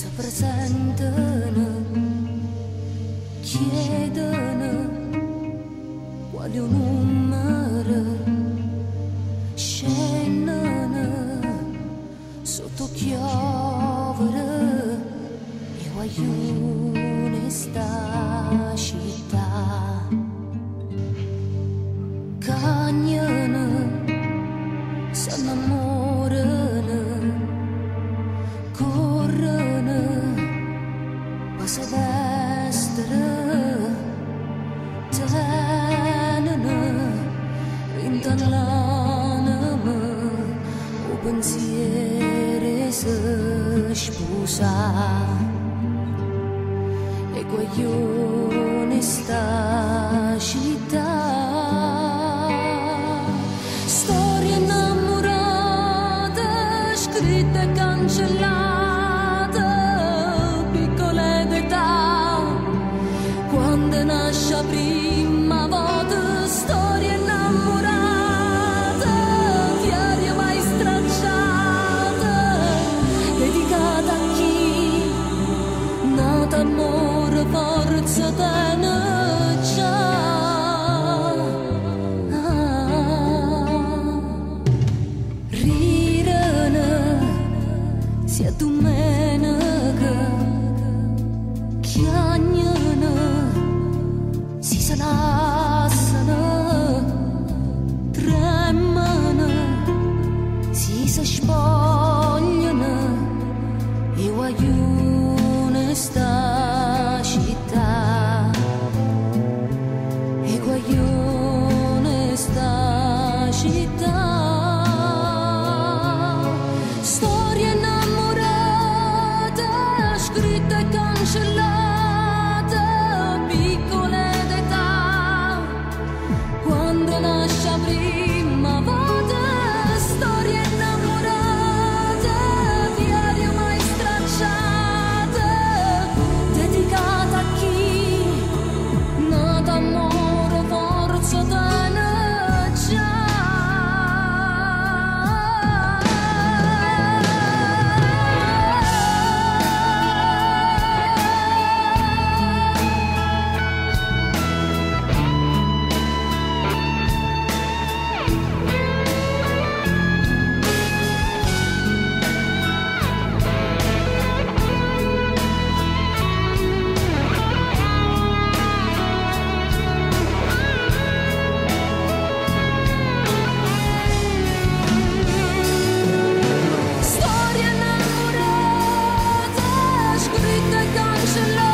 si presentano, chiedono quale un numero, scendono sotto chiovere e guaglione sta città. Cagnano, s'annamorano, corrono, passa destra, tenano, rintano l'anima, o pensiero si sposa, e guaglione sta città. Scritta e cancellata, piccole d'età, quando nasce la prima volta, storia innamorata, diario mai stracciata, dedicata a chi, nata amore, forza, tenerezza. Sia domenica, chiagnano, si salassano, tremano, si spogliano, e guaglione sta città, e guaglione sta città. Scritta e cancellata, piccole d'età, quando nasce la prima volta, storia innamorata, diario mai stracciata, dedicata a chi, nata amore, forza, tenerezza. Scritta e cancellata.